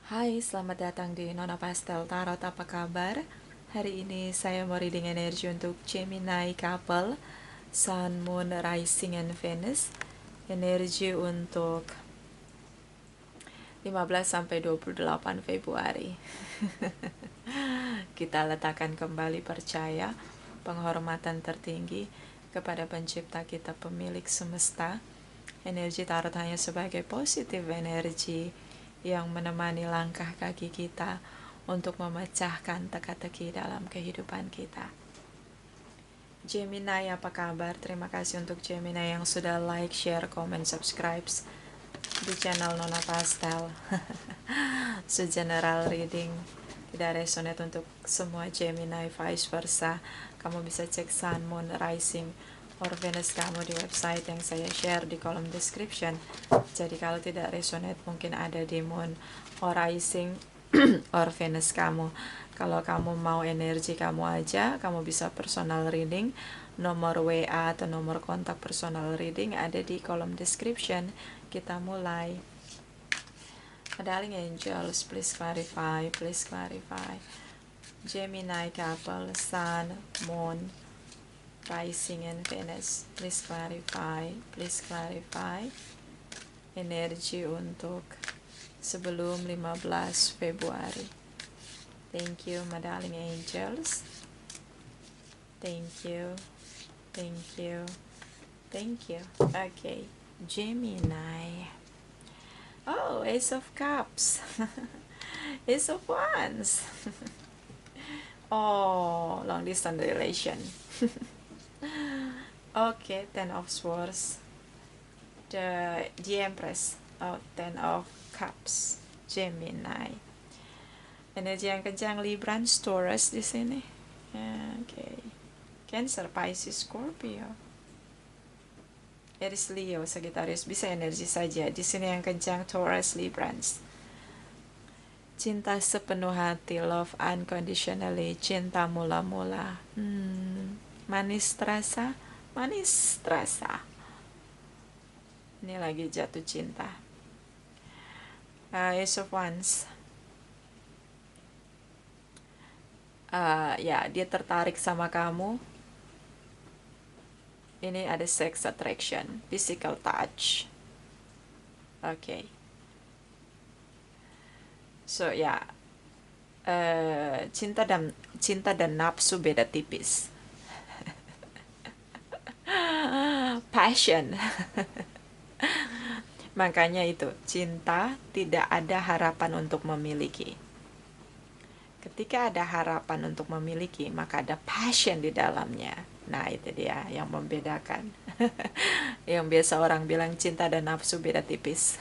Hai, selamat datang di Nona Pastel Tarot. Apa kabar? Hari ini saya mau reading energi untuk Gemini couple, Sun, Moon, Rising, and Venus. Energi untuk 15 sampai 28 Februari. Kita letakkan kembali percaya, penghormatan tertinggi kepada pencipta kita, pemilik semesta. Energi tarot hanya sebagai positif energi yang menemani langkah kaki kita untuk memecahkan teka-teki dalam kehidupan kita. Gemini, apa kabar? Terima kasih untuk Gemini yang sudah like, share, comment, subscribe di channel Nona Pastel. General reading tidak resonate untuk semua Gemini, vice versa. Kamu bisa cek Sun, Moon, Rising, or Venus kamu di website yang saya share di kolom description. Jadi kalau tidak resonate mungkin ada di Moon or Rising or Venus kamu. Kalau kamu mau energi kamu aja, kamu bisa personal reading. Nomor WA atau nomor kontak personal reading ada di kolom description. Kita mulai. Darling angels, please clarify, please clarify. Gemini couple, Sun, Moon, Rising, and Venus. Please clarify, please clarify. Energi untuk sebelum 15 Februari. Thank you, my darling angels. Thank you, thank you, thank you. Okay, Gemini. Oh, Ace of Cups. Ace of Wands. Oh, long distance relation. Okay, Ten of Swords. The Empress. Oh, Ten of Cups. Gemini. Energi yang kencang Libra, Taurus di sini. Okay. Cancer, Pisces, Scorpio. Aries, Leo, Sagittarius, bisa energi saja. Di sini yang kencang Taurus, Libra. Cinta sepenuh hati, love unconditionally, cinta mula-mula. Manis terasa, manis terasa. Ini lagi jatuh cinta. Ace of Wands. Ya, dia tertarik sama kamu. Ini ada sex attraction, physical touch. Okay. So ya, cinta dan nafsu beda tipis. Passion. Makanya itu, cinta tidak ada harapan untuk memiliki. Ketika ada harapan untuk memiliki, maka ada passion di dalamnya. Nah, itu dia yang membedakan. Yang biasa orang bilang cinta dan nafsu beda tipis.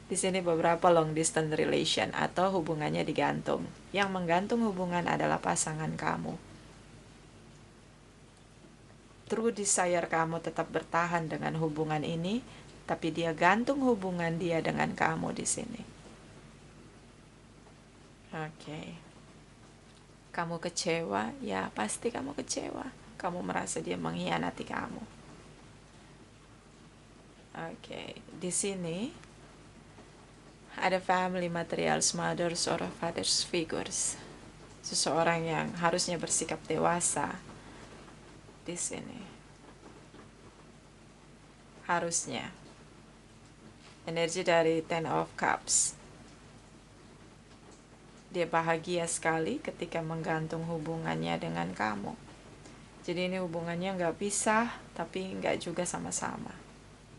Di sini beberapa long distance relation atau hubungannya digantung. Yang menggantung hubungan adalah pasangan kamu. True desire kamu tetap bertahan dengan hubungan ini, tapi dia gantung hubungan dia dengan kamu di sini. Oke. Kamu kecewa, ya pasti kamu kecewa. Kamu merasa dia mengkhianati kamu. Oke, di sini ada family materials, mothers or fathers figures. Seseorang yang harusnya bersikap dewasa di sini. Harusnya. Energi dari Ten of Cups. Dia bahagia sekali ketika menggantung hubungannya dengan kamu. Jadi ini hubungannya nggak pisah, tapi nggak juga sama-sama.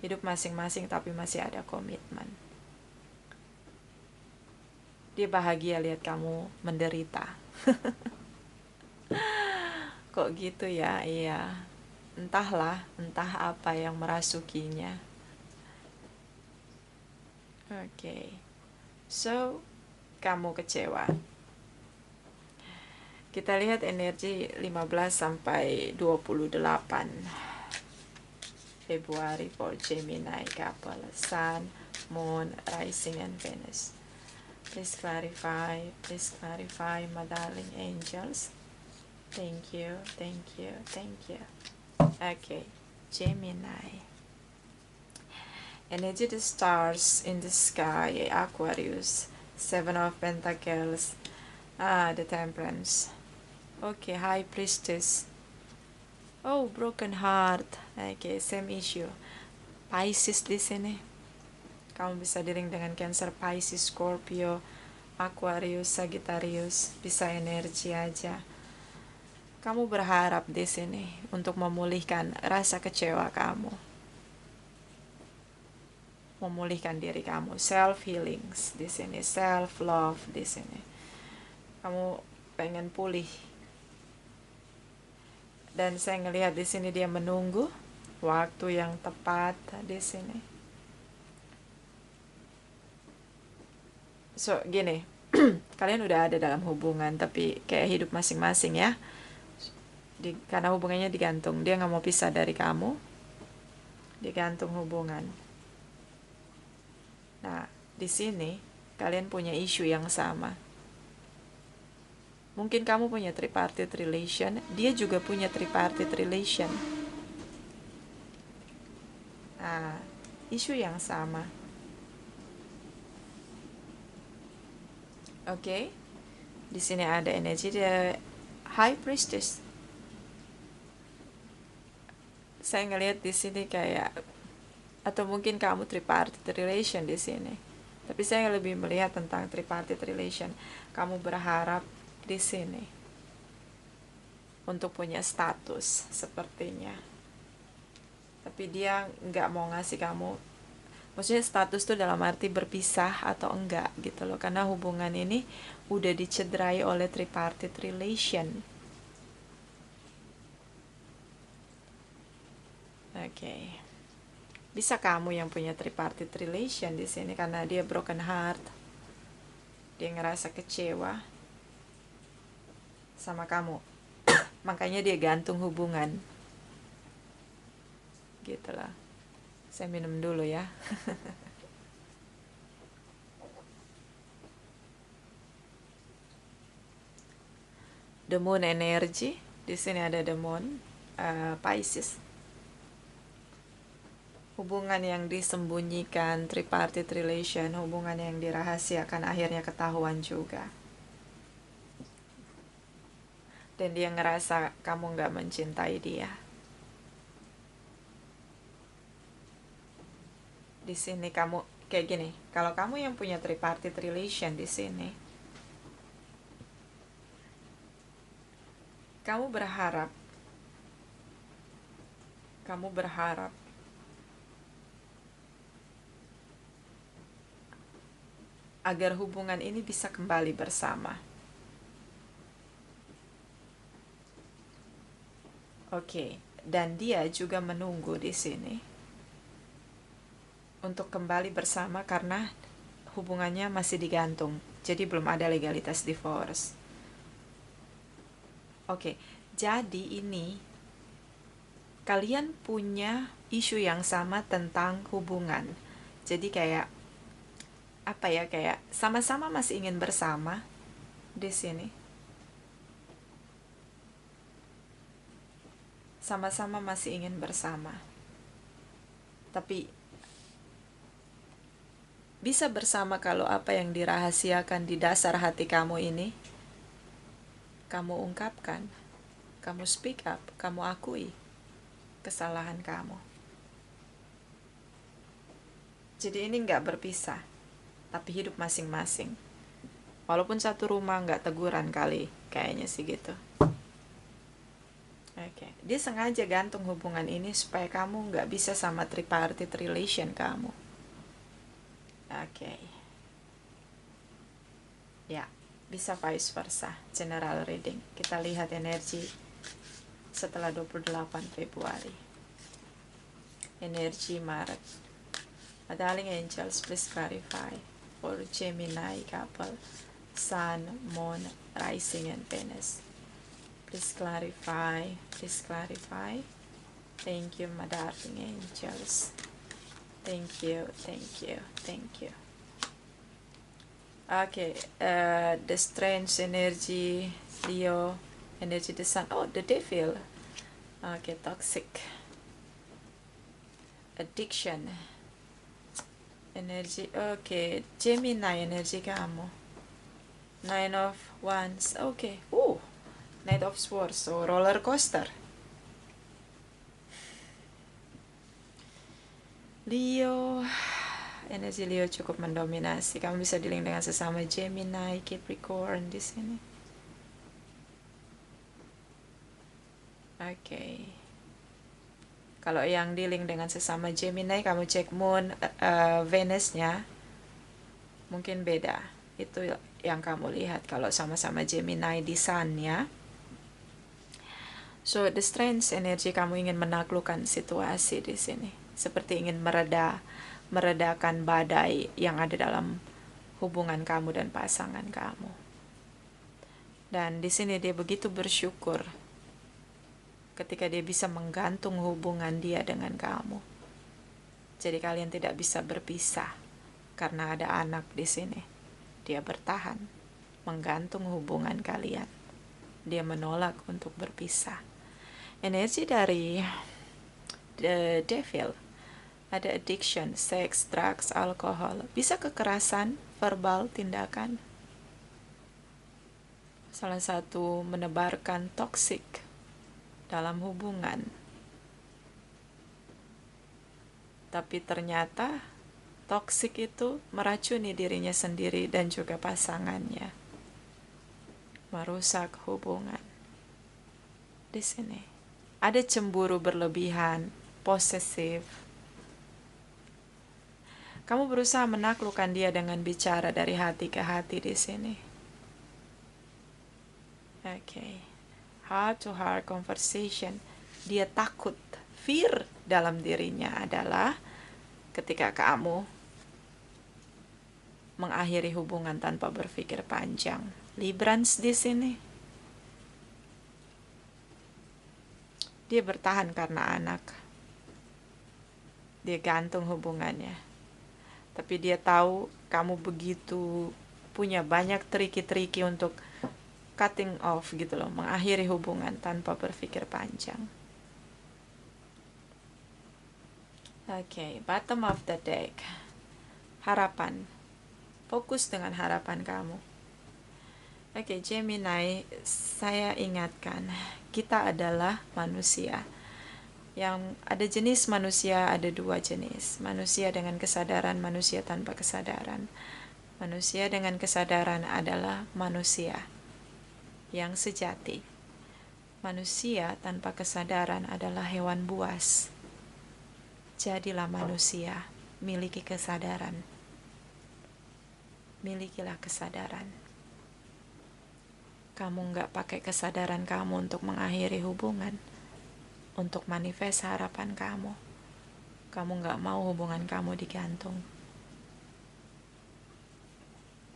Hidup masing-masing tapi masih ada komitmen. Dia bahagia lihat kamu menderita. Kok gitu ya? Iya. Entahlah, entah apa yang merasukinya. Oke. So, kamu kecewa. Kita lihat energi 15 sampai 28 Februari for Gemini couple, Sun, Moon, Rising, and Venus. Please clarify, my darling angels. Thank you, thank you, thank you. Okay, Gemini. Energy the stars in the sky, Aquarius, Seven of Pentacles. The Temperance. Oke, High Priestess. Oh, broken heart. Oke, same issue. Pisces di sini. Kamu bisa dealing dengan Cancer, Pisces, Scorpio, Aquarius, Sagittarius. Bisa energi aja. Kamu berharap di sini untuk memulihkan rasa kecewa kamu. Memulihkan diri kamu, self healings di sini, self love di sini. Kamu pengen pulih. Dan saya ngelihat di sini dia menunggu waktu yang tepat di sini. So, gini, kalian udah ada dalam hubungan tapi kayak hidup masing-masing ya. Karena hubungannya digantung, dia nggak mau pisah dari kamu. Digantung hubungan. Nah, di sini kalian punya isu yang sama. Mungkin kamu punya tripartite relation, dia juga punya tripartite relation. Nah, isu yang sama. Oke. Di sini ada energi the High Priestess. Saya ngelihat di sini kayak, atau mungkin kamu tripartite relation di sini. Tapi saya lebih melihat tentang tripartite relation. Kamu berharap di sini untuk punya status sepertinya. Tapi dia nggak mau ngasih kamu. Maksudnya status tuh dalam arti berpisah atau enggak gitu loh. Karena hubungan ini udah dicederai oleh tripartite relation. Oke. Bisa kamu yang punya tripartite relation di sini karena dia broken heart. Dia ngerasa kecewa sama kamu. Makanya dia gantung hubungan. Gitu lah. Saya minum dulu ya. The Moon energy. Di sini ada The Moon, Pisces. Hubungan yang disembunyikan, tripartite relation, hubungan yang dirahasiakan akhirnya ketahuan juga. Dan dia ngerasa kamu gak mencintai dia. Di sini kamu kayak gini, kalau kamu yang punya tripartite relation di sini, kamu berharap agar hubungan ini bisa kembali bersama. Oke, dan dia juga menunggu di sini untuk kembali bersama karena hubungannya masih digantung. Jadi belum ada legalitas divorce. Oke, jadi ini kalian punya isu yang sama tentang hubungan. Jadi kayak apa ya, kayak sama-sama masih ingin bersama di sini. Sama-sama masih ingin bersama. Tapi bisa bersama kalau apa yang dirahasiakan di dasar hati kamu ini kamu ungkapkan, kamu speak up, kamu akui kesalahan kamu. Jadi ini nggak berpisah, tapi hidup masing-masing. Walaupun satu rumah nggak teguran kali, kayaknya sih gitu. Oke, dia sengaja gantung hubungan ini supaya kamu nggak bisa sama tripartite relation kamu. Oke. Ya, bisa vice versa. General reading. Kita lihat energi setelah 28 Februari. Energi Maret. Darling angels, please clarify for Gemini couple, Sun, Moon, Rising, and Venus. Please clarify. Please clarify. Thank you, my darling angels. Thank you, thank you, thank you. Okay, the strange energy, Leo, energy the Sun. Oh, the devil. Okay, toxic. Addiction. Energi, oke. Gemini energi kamu. Nine of Wands, oke. Knight of Swords, so roller coaster. Leo, energi Leo cukup mendominasi. Kamu bisa dealing dengan sesama Gemini, Capricorn di sini. Oke. Kalau yang dealing dengan sesama Gemini, kamu cek Moon, Venus-nya, mungkin beda. Itu yang kamu lihat kalau sama-sama Gemini di Sun-nya. So, the strange energy kamu ingin menaklukkan situasi di sini. Seperti ingin meredakan badai yang ada dalam hubungan kamu dan pasangan kamu. Dan di sini dia begitu bersyukur ketika dia bisa menggantung hubungan dia dengan kamu. Jadi kalian tidak bisa berpisah karena ada anak di sini. Dia bertahan, menggantung hubungan kalian. Dia menolak untuk berpisah. Energi dari the devil, ada addiction, seks, drugs, alkohol, bisa kekerasan, verbal, tindakan. Salah satu menebarkan toksik dalam hubungan. Tapi ternyata toksik itu meracuni dirinya sendiri dan juga pasangannya. Merusak hubungan. Di sini ada cemburu berlebihan, posesif. Kamu berusaha menaklukkan dia dengan bicara dari hati ke hati di sini. Oke. Heart to heart conversation. Dia takut. Fear dalam dirinya adalah ketika kamu mengakhiri hubungan tanpa berpikir panjang. Librans di sini. Dia bertahan karena anak. Dia gantung hubungannya. Tapi dia tahu kamu begitu punya banyak triki-triki untuk cutting off gitu loh, mengakhiri hubungan tanpa berpikir panjang. Oke, bottom of the deck. Harapan. Fokus dengan harapan kamu. Oke, Gemini, saya ingatkan, kita adalah manusia. Yang ada jenis manusia, ada dua jenis. Manusia dengan kesadaran, manusia tanpa kesadaran. Manusia dengan kesadaran adalah manusia yang sejati. Manusia tanpa kesadaran adalah hewan buas. Jadilah manusia, miliki kesadaran. Milikilah kesadaran. Kamu nggak pakai kesadaran kamu untuk mengakhiri hubungan, untuk manifest harapan kamu. Kamu nggak mau hubungan kamu digantung.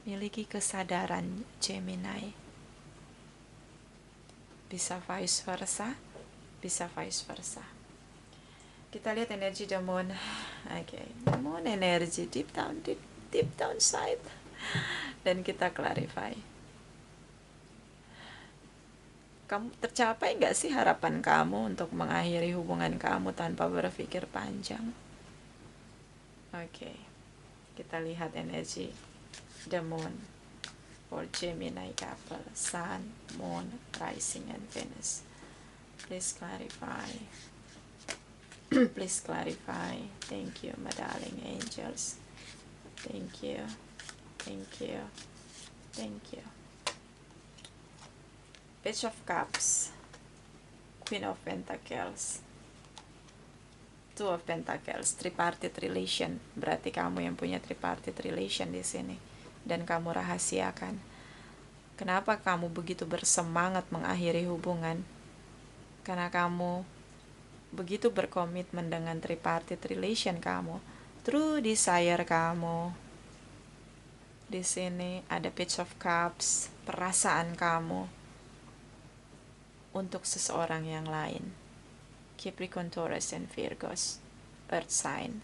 Miliki kesadaran, Gemini. Bisa vice versa, bisa vice versa. Kita lihat energi the moon. Oke, the moon energi deep down side. Dan kita clarify. Kamu tercapai nggak sih harapan kamu untuk mengakhiri hubungan kamu tanpa berpikir panjang? Oke, kita lihat energi the moon for Gemini couple, Sun, Moon, Rising, and Venus. Please clarify. Please clarify. Thank you, my darling angels. Thank you. Thank you. Thank you. Page of Cups, Queen of Pentacles, Two of Pentacles, tripartite relation. Berarti kamu yang punya tripartite relation di sini dan kamu rahasiakan. Kenapa kamu begitu bersemangat mengakhiri hubungan? Karena kamu begitu berkomitmen dengan tripartite relation kamu, true desire kamu. Di sini ada Page of Cups, perasaan kamu untuk seseorang yang lain. Capricorn, Taurus, and Virgos, Earth sign.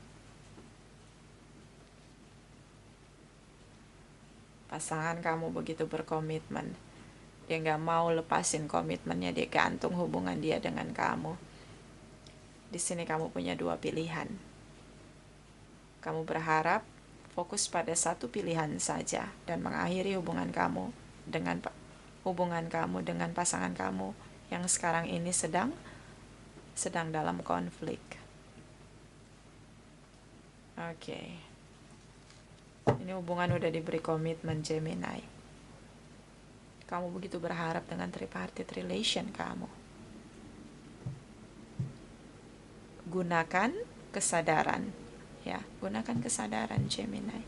Pasangan kamu begitu berkomitmen. Dia gak mau lepasin komitmennya, dia gantung hubungan dia dengan kamu. Di sini kamu punya dua pilihan. Kamu berharap fokus pada satu pilihan saja dan mengakhiri hubungan kamu dengan pasangan kamu yang sekarang ini sedang dalam konflik. Oke. Ini hubungan udah diberi komitmen Gemini. Kamu begitu berharap dengan tripartite relation kamu. Gunakan kesadaran. Ya, gunakan kesadaran Gemini.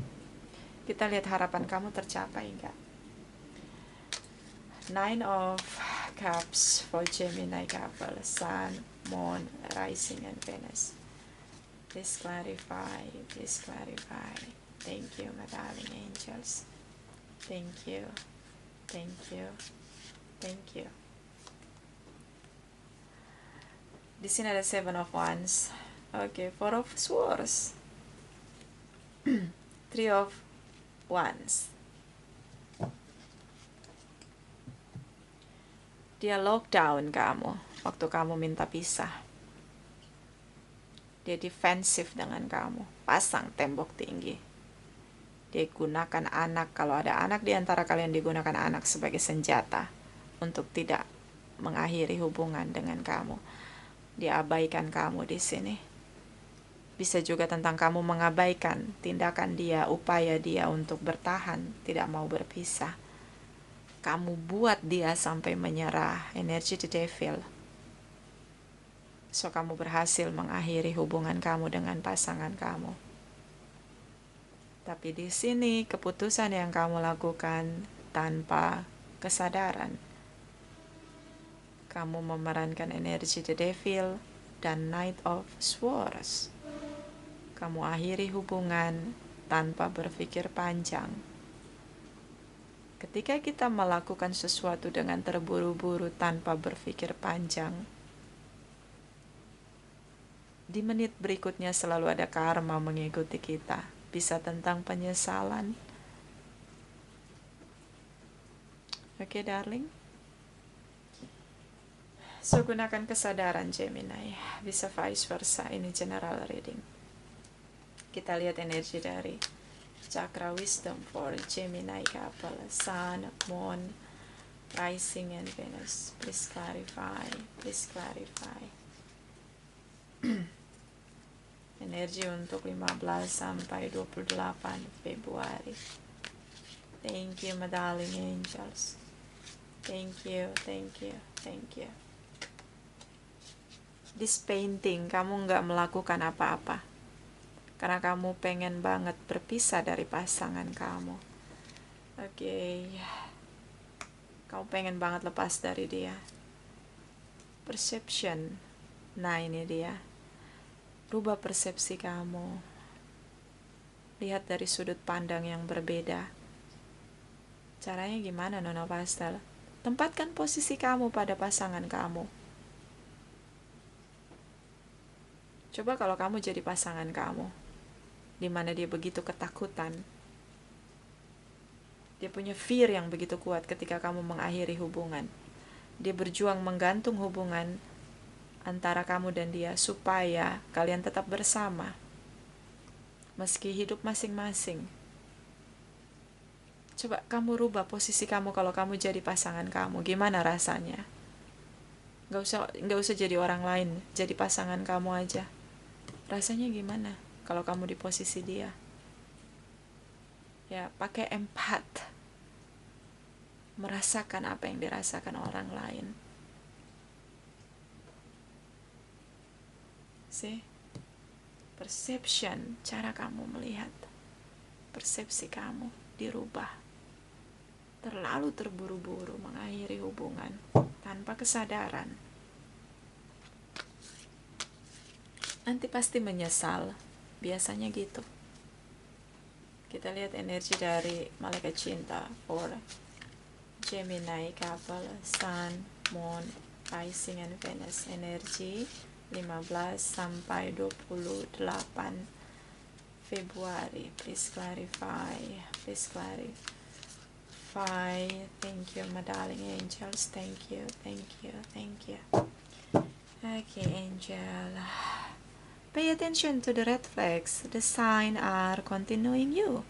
Kita lihat harapan kamu tercapai enggak? Nine of Cups for Gemini couple, Sun, Moon, Rising, and Venus. Please clarify, please clarify. Thank you, my darling angels. Thank you, thank you, thank you. Di sini ada Seven of Wands. Oke, Four of Swords. Three of Wands. Dia lockdown kamu waktu kamu minta pisah. Dia defensif dengan kamu, pasang tembok tinggi. Dia gunakan anak, kalau ada anak di antara kalian, digunakan anak sebagai senjata untuk tidak mengakhiri hubungan dengan kamu. Dia abaikan kamu di sini. Bisa juga tentang kamu mengabaikan tindakan dia, upaya dia untuk bertahan, tidak mau berpisah. Kamu buat dia sampai menyerah, energi the devil. So kamu berhasil mengakhiri hubungan kamu dengan pasangan kamu. Tapi di sini keputusan yang kamu lakukan tanpa kesadaran. Kamu memerankan energi the devil dan Knight of Swords. Kamu akhiri hubungan tanpa berpikir panjang. Ketika kita melakukan sesuatu dengan terburu-buru tanpa berpikir panjang, di menit berikutnya selalu ada karma mengikuti kita. Bisa tentang penyesalan. Oke, darling. So, gunakan kesadaran Gemini. Bisa vice versa. Ini general reading. Kita lihat energi dari Chakra Wisdom for Gemini couple, Sun, Moon, Rising, and Venus. Please clarify. Please clarify. Energi untuk 15 sampai 28 Februari. Thank you, my darling angels. Thank you, thank you, thank you. This painting, kamu nggak melakukan apa-apa. Karena kamu pengen banget berpisah dari pasangan kamu. Oke. Kamu pengen banget lepas dari dia. Perception. Nah, ini dia. Rubah persepsi kamu. Lihat dari sudut pandang yang berbeda. Caranya gimana, Nona Pastel? Tempatkan posisi kamu pada pasangan kamu. Coba kalau kamu jadi pasangan kamu, di mana dia begitu ketakutan, dia punya fear yang begitu kuat ketika kamu mengakhiri hubungan. Dia berjuang menggantung hubungan antara kamu dan dia supaya kalian tetap bersama meski hidup masing-masing. Coba kamu rubah posisi kamu kalau kamu jadi pasangan kamu. Gimana rasanya? Gak usah jadi orang lain, jadi pasangan kamu aja. Rasanya gimana kalau kamu di posisi dia? Ya, pakai empat. Merasakan apa yang dirasakan orang lain. See? Perception, cara kamu melihat. Persepsi kamu dirubah. Terlalu terburu-buru mengakhiri hubungan tanpa kesadaran. Nanti pasti menyesal. Biasanya gitu. Kita lihat energi dari malaikat cinta for Gemini couple, Sun, Moon, Rising, and Venus. Energi 15 sampai 28 Februari. Please clarify. Please clarify. Thank you, my darling angels. Thank you, thank you, thank you. Okay, angel. Pay attention to the red flags. The sign are continuing you.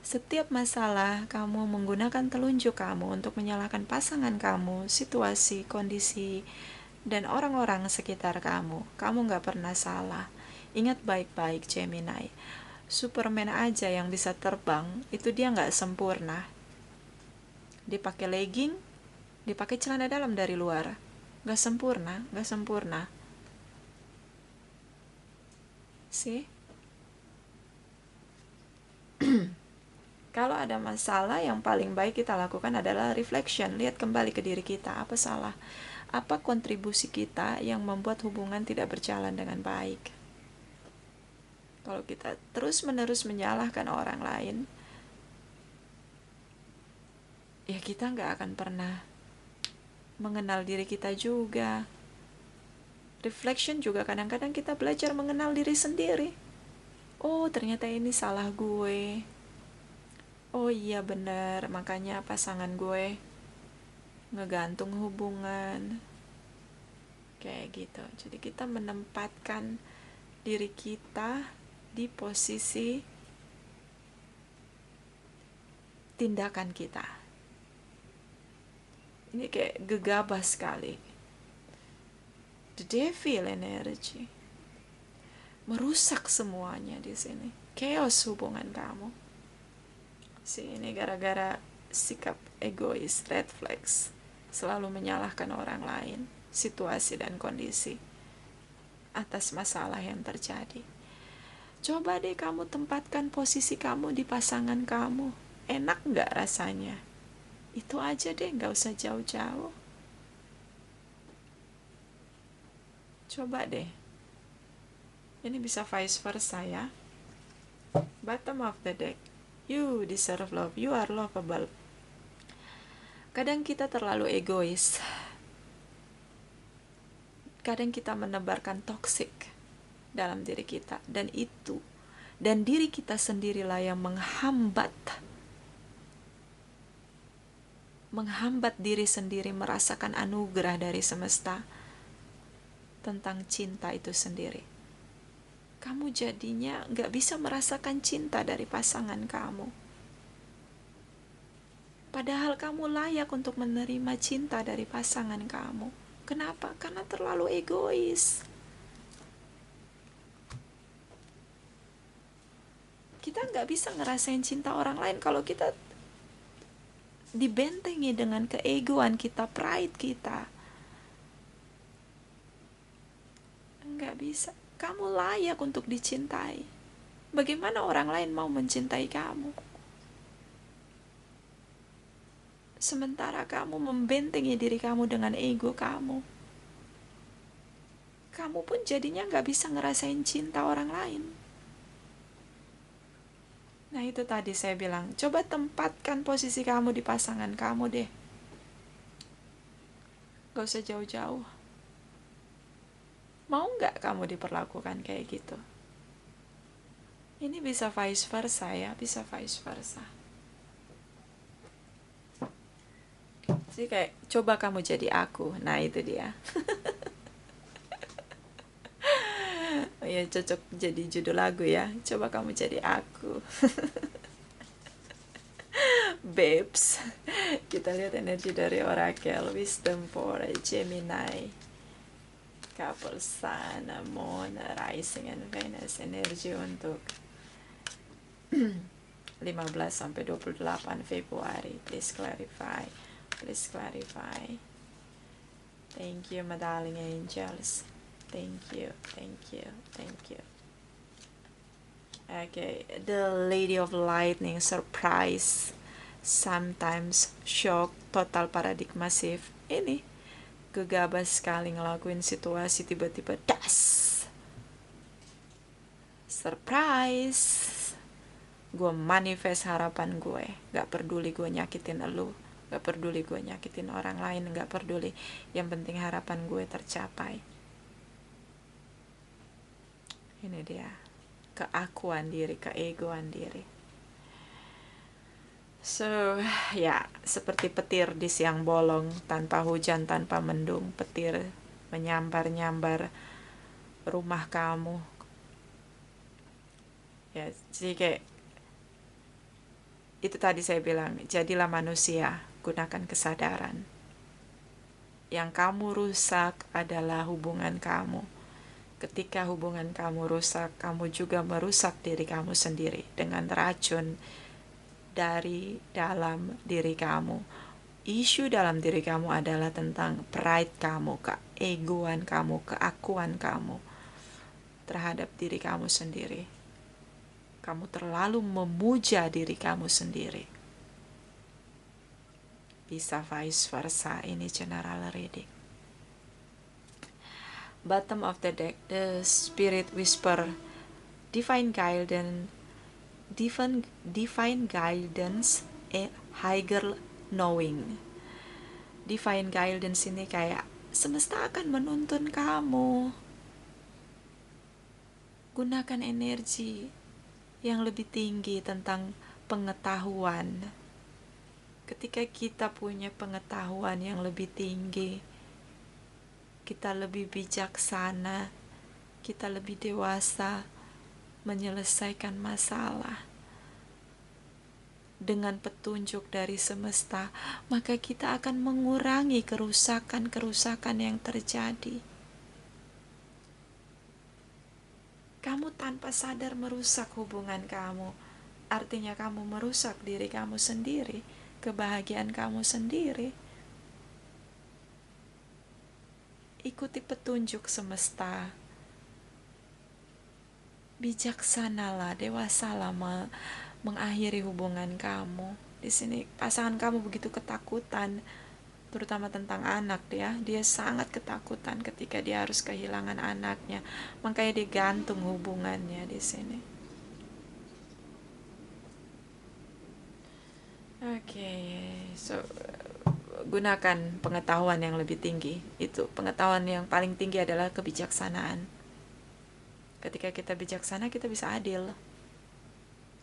Setiap masalah, kamu menggunakan telunjuk kamu untuk menyalahkan pasangan kamu, situasi, kondisi, dan orang-orang sekitar kamu. Kamu gak pernah salah. Ingat baik-baik, Gemini. Superman aja yang bisa terbang, itu dia gak sempurna. Dia pakai legging, dia pakai celana dalam dari luar. Gak sempurna, gak sempurna. See? Kalau ada masalah, yang paling baik kita lakukan adalah reflection. Lihat kembali ke diri kita, apa salah? Apa kontribusi kita yang membuat hubungan tidak berjalan dengan baik? Kalau kita terus-menerus menyalahkan orang lain, ya kita nggak akan pernah mengenal diri kita juga. Reflection juga kadang-kadang kita belajar mengenal diri sendiri. Oh, ternyata ini salah gue. Oh iya benar, makanya pasangan gue ngegantung hubungan. Kayak gitu. Jadi kita menempatkan diri kita di posisi tindakan kita. Ini kayak gegabah sekali. The devil energy merusak semuanya di sini. Chaos hubungan kamu. Ini gara-gara sikap egois, red flags, selalu menyalahkan orang lain, situasi dan kondisi atas masalah yang terjadi. Coba deh kamu tempatkan posisi kamu di pasangan kamu. Enak gak rasanya? Itu aja deh, gak usah jauh-jauh. Coba deh. Ini bisa vice versa ya. Bottom of the deck. You deserve love. You are lovable. Kadang kita terlalu egois. Kadang kita menebarkan toxic dalam diri kita. Dan diri kita sendirilah yang menghambat diri sendiri merasakan anugerah dari semesta tentang cinta itu sendiri. Kamu jadinya gak bisa merasakan cinta dari pasangan kamu. Padahal kamu layak untuk menerima cinta dari pasangan kamu. Kenapa? Karena terlalu egois. Kita gak bisa ngerasain cinta orang lain kalau kita dibentengi dengan keegoan kita, pride kita. Gak bisa. Kamu layak untuk dicintai. Bagaimana orang lain mau mencintai kamu? Sementara kamu membentengi diri kamu dengan ego kamu. Kamu pun jadinya gak bisa ngerasain cinta orang lain. Nah itu tadi saya bilang, coba tempatkan posisi kamu di pasangan kamu deh. Gak usah jauh-jauh. Mau gak kamu diperlakukan kayak gitu? Ini bisa vice versa ya, bisa vice versa. Jadi kayak, coba kamu jadi aku. Nah itu dia. Oh ya, cocok jadi judul lagu ya. Coba kamu jadi aku. Babes. Kita lihat energi dari Oracle Wisdom for Gemini. Couple Sun, Moon, Rising, and Venus. Energi untuk 15 sampai 28 Februari. Please clarify. Please clarify. Thank you, my darling angels. Thank you, thank you, thank you. Okay, the Lady of Lightning, surprise, sometimes shock, total paradigma shift. Ini gegabah sekali ngelakuin situasi, tiba-tiba das, surprise. Gue manifest harapan gue. Gak peduli gue nyakitin elu, gak peduli gue nyakitin orang lain, gak peduli. Yang penting harapan gue tercapai. Ini dia, keakuan diri, keegoan diri. So, ya, seperti petir di siang bolong, tanpa hujan, tanpa mendung, petir menyambar-nyambar rumah kamu. Ya, jadi kayak itu tadi saya bilang, jadilah manusia, gunakan kesadaran. Yang kamu rusak adalah hubungan kamu. Ketika hubungan kamu rusak, kamu juga merusak diri kamu sendiri dengan racun dari dalam diri kamu. Isu dalam diri kamu adalah tentang pride kamu, keegoan kamu, keakuan kamu terhadap diri kamu sendiri. Kamu terlalu memuja diri kamu sendiri. Bisa vice versa, ini general reading. Bottom of the deck, the spirit whisper, divine guidance, higher knowing. Divine guidance ini kayak semesta akan menuntun kamu. Gunakan energi yang lebih tinggi tentang pengetahuan. Ketika kita punya pengetahuan yang lebih tinggi, kita lebih bijaksana, kita lebih dewasa menyelesaikan masalah. Dengan petunjuk dari semesta, maka kita akan mengurangi kerusakan-kerusakan yang terjadi. Kamu tanpa sadar merusak hubungan kamu, artinya kamu merusak diri kamu sendiri, kebahagiaan kamu sendiri. Ikuti petunjuk semesta. Bijaksanalah, dewasalah mengakhiri hubungan kamu. Di sini pasangan kamu begitu ketakutan, terutama tentang anak ya. Dia sangat ketakutan ketika dia harus kehilangan anaknya. Makanya dia gantung hubungannya di sini. Oke, so gunakan pengetahuan yang lebih tinggi. Itu pengetahuan yang paling tinggi adalah kebijaksanaan. Ketika kita bijaksana, kita bisa adil.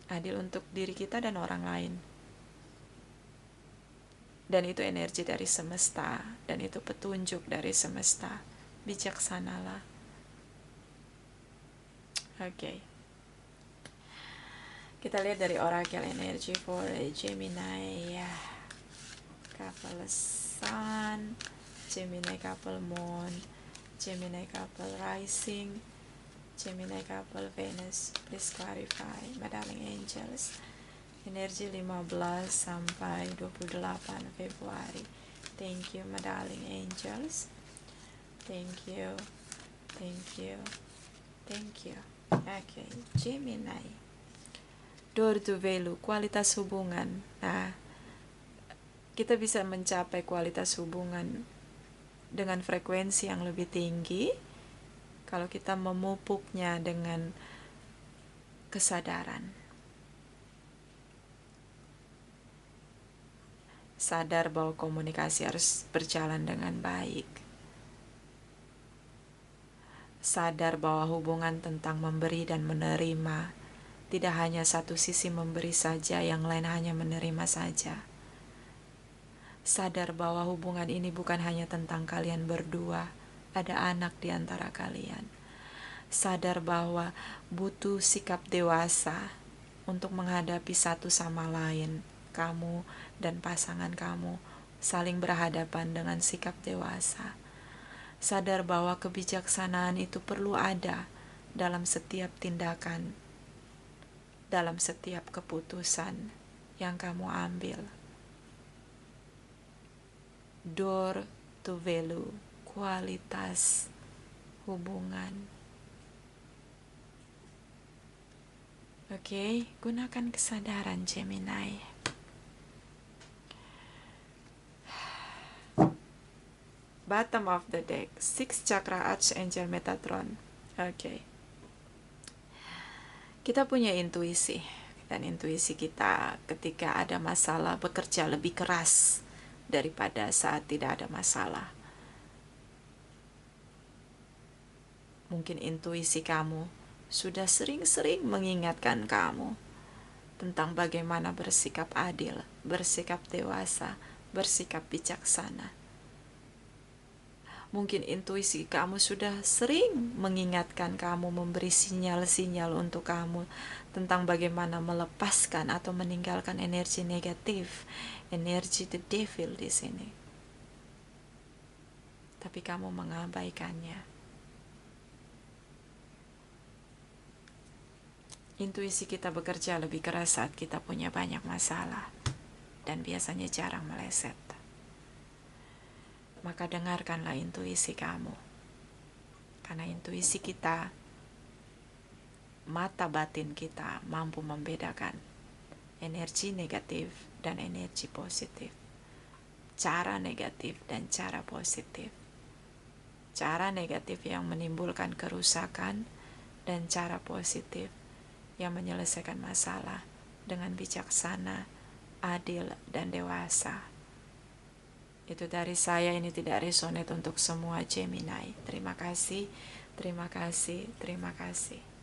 Adil untuk diri kita dan orang lain. Dan itu energi dari semesta, dan itu petunjuk dari semesta. Bijaksanalah. Oke. Kita lihat dari oracle energy for Gemini. Couple Sun, Gemini couple Moon, Gemini couple Rising, Gemini couple Venus. Please clarify, my darling angels. Energi 15 sampai 28 Februari. Thank you, my darling angels. Thank you. Thank you. Thank you. Okay, Gemini. Door to value, kualitas hubungan. Nah, kita bisa mencapai kualitas hubungan dengan frekuensi yang lebih tinggi kalau kita memupuknya dengan kesadaran. Sadar bahwa komunikasi harus berjalan dengan baik. Sadar bahwa hubungan tentang memberi dan menerima. Tidak hanya satu sisi memberi saja, yang lain hanya menerima saja. Sadar bahwa hubungan ini bukan hanya tentang kalian berdua, ada anak di antara kalian. Sadar bahwa butuh sikap dewasa untuk menghadapi satu sama lain. Kamu dan pasangan kamu saling berhadapan dengan sikap dewasa. Sadar bahwa kebijaksanaan itu perlu ada dalam setiap tindakan, dalam setiap keputusan yang kamu ambil. Door to value, kualitas hubungan. Oke, gunakan kesadaran Gemini. Bottom of the deck, Six Chakra Archangel Metatron. Oke. Kita punya intuisi, dan intuisi kita ketika ada masalah bekerja lebih keras daripada saat tidak ada masalah. Mungkin intuisi kamu sudah sering-sering mengingatkan kamu tentang bagaimana bersikap adil, bersikap dewasa, bersikap bijaksana. Mungkin intuisi kamu sudah sering mengingatkan kamu, memberi sinyal-sinyal untuk kamu tentang bagaimana melepaskan atau meninggalkan energi negatif, energi the devil di sini. Tapi kamu mengabaikannya. Intuisi kita bekerja lebih keras saat kita punya banyak masalah dan biasanya jarang meleset. Maka dengarkanlah intuisi kamu. Karena intuisi kita, mata batin kita mampu membedakan energi negatif dan energi positif. Cara negatif dan cara positif. Cara negatif yang menimbulkan kerusakan dan cara positif yang menyelesaikan masalah dengan bijaksana, adil, dan dewasa. Itu dari saya, ini tidak resonate untuk semua Gemini. Terima kasih, terima kasih, terima kasih.